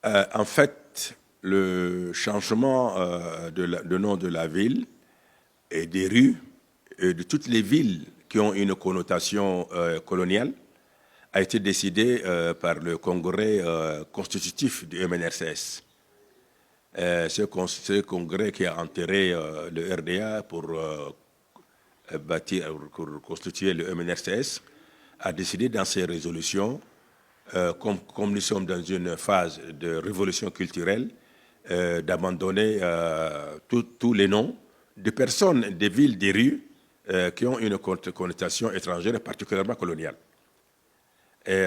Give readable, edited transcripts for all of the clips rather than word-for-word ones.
En fait, le changement de nom de la ville et des rues, et de toutes les villes qui ont une connotation coloniale, a été décidé par le congrès constitutif du MNRCS. Ce congrès qui a enterré le RDA pour pour constituer le MNRCS, a décidé dans ses résolutions, comme nous sommes dans une phase de révolution culturelle, d'abandonner tous les noms de personnes, des villes, des rues qui ont une connotation étrangère, particulièrement coloniale. Et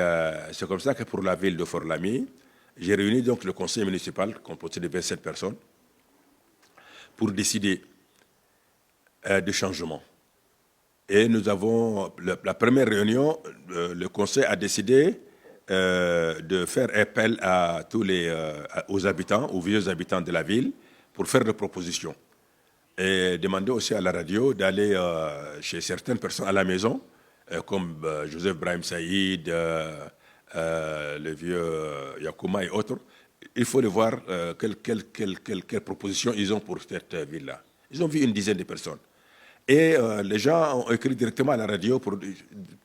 c'est comme ça que pour la ville de Fort-Lamy, j'ai réuni donc le conseil municipal composé de 27 personnes pour décider de changement. Et nous avons, la première réunion, le conseil a décidé de faire appel à aux habitants, aux vieux habitants de la ville, pour faire des propositions. Et demander aussi à la radio d'aller chez certaines personnes à la maison, comme Joseph Brahim Saïd, le vieux Yakouma et autres. Il faut les voir quelles propositions ils ont pour cette ville-là. Ils ont vu une dizaine de personnes. Et les gens ont écrit directement à la radio pour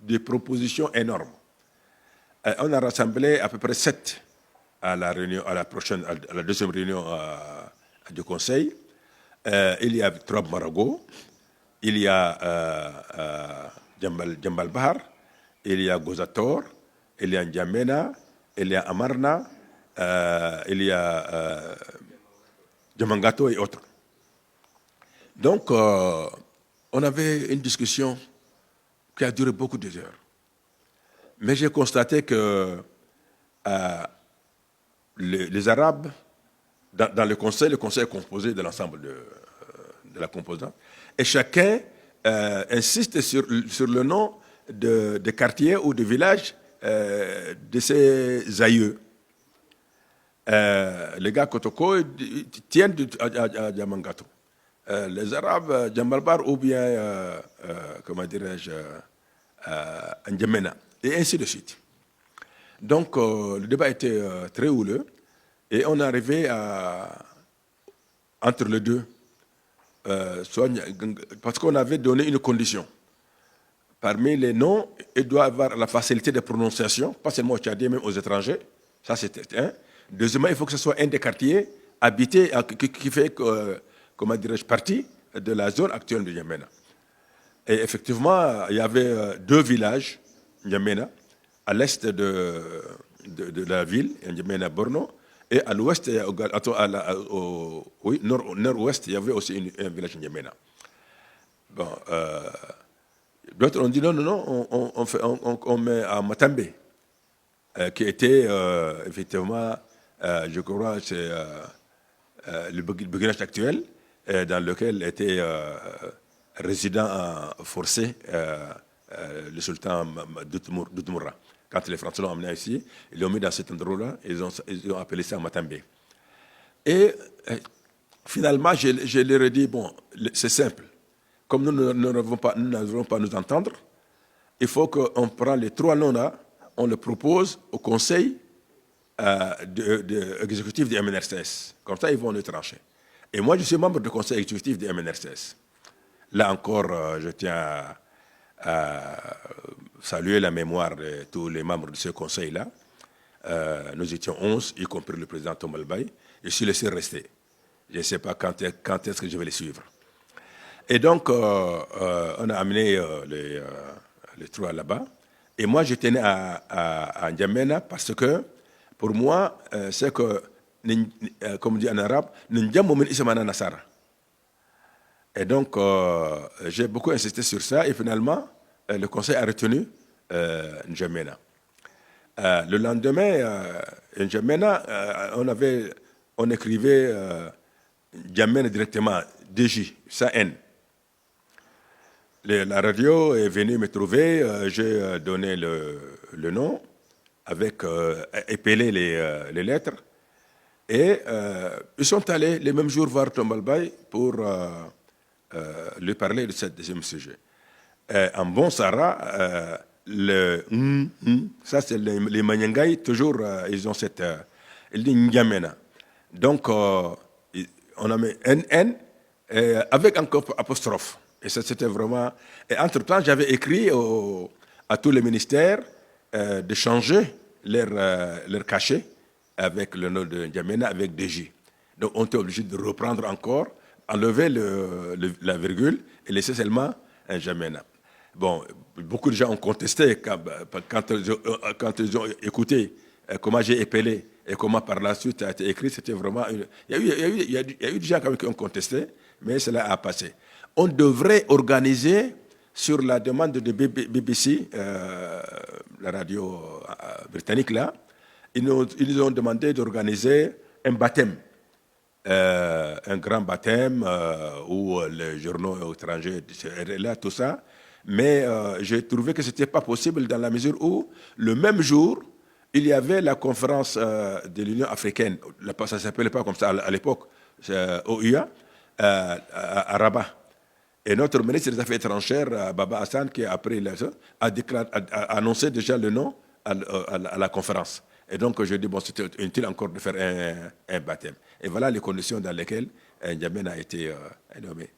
des propositions énormes. On a rassemblé à peu près 7 à la réunion, à la deuxième réunion du conseil. Il y a Trob Marago, il y a Djambal Bahar, il y a Gozator, il y a N'Djamena, il y a Amarna, il y a Djamangato et autres. Donc, on avait une discussion qui a duré beaucoup d'heures. Mais j'ai constaté que les Arabes, dans le conseil est composé de l'ensemble de la composante, et chacun insiste sur le nom de quartier ou de village de ses aïeux. Les gars Kotoko tiennent à Djamangato. Les Arabes, Djambalbar ou bien, comment dirais-je, N'Djamena, et ainsi de suite. Donc, le débat était très houleux, et on est arrivé entre les deux, parce qu'on avait donné une condition. Parmi les noms, il doit avoir la facilité de prononciation, pas seulement aux Tchadiens, même aux étrangers. Ça, c'était un. Deuxièmement, il faut que ce soit un des quartiers habités, qui fait, comment dirais-je, partie de la zone actuelle de N'Djamena. Et effectivement, il y avait 2 villages, N'Djamena, à l'est de la ville, N'Djamena-Borno, et à l'ouest, nord-ouest, il y avait aussi un village N'Djamena. Bon, d'autres ont dit non, on met à Matambe, qui était effectivement, je crois, c'est le village actuel, dans lequel était résident forcé le sultan d'Outmoura. Quand les Français l'ont emmené ici, ils l'ont mis dans cet endroit-là, ils ont appelé ça Matambe. Et finalement, je leur ai dit, bon, c'est simple. Comme nous n'arrivons pas à nous entendre, il faut qu'on prenne les 3 noms-là, on les propose au conseil exécutif du MNRCS. Comme ça, ils vont le trancher. Et moi, je suis membre du conseil exécutif du MNRCS. Là encore, je tiens à saluer la mémoire de tous les membres de ce conseil-là. Nous étions 11, y compris le président Tomal Bay. Je suis laissé rester. Je ne sais pas quand est-ce que je vais les suivre. Et donc, on a amené les 3 là-bas. Et moi, je tenais à N'Djamena parce que, pour moi, c'est que, comme on dit en arabe, N'Djamomen Issamana Nassara. Et donc, j'ai beaucoup insisté sur ça. Et finalement, le conseil a retenu N'Djamena. Le lendemain, N'Djamena, on écrivait N'Djamena directement, DJ, sans N. La radio est venue me trouver, j'ai donné le nom, avec épelé les lettres, et ils sont allés les mêmes jours voir Tombal Bay pour lui parler de ce deuxième sujet. En bon Sara, ça c'est les Manyangai, toujours ils ont cette Il dit N'Djamena. Donc, on a mis NN avec encore apostrophe. Et ça, c'était vraiment... Et entre-temps, j'avais écrit à tous les ministères de changer leur cachet avec le nom de N'Djamena, avec DJ. Donc, on était obligé de reprendre encore, enlever la virgule et laisser seulement un N'Djamena. Bon, beaucoup de gens ont contesté quand ils ont écouté comment j'ai épelé et comment par la suite a été écrit. C'était vraiment... Il y a eu des gens qui ont contesté, mais cela a passé. On devrait organiser, sur la demande de BBC, la radio britannique là, ils nous ont demandé d'organiser un baptême. Un grand baptême où les journaux étrangers seraient là, tout ça. Mais j'ai trouvé que ce n'était pas possible dans la mesure où, le même jour, il y avait la conférence de l'Union africaine. Ça ne s'appelait pas comme ça à l'époque, OUA, à Rabat. Et notre ministre des Affaires étrangères, Baba Hassan, qui après a annoncé déjà le nom à la conférence. Et donc, je dis, bon, c'était inutile encore de faire un baptême. Et voilà les conditions dans lesquelles N'Djamena a été nommé.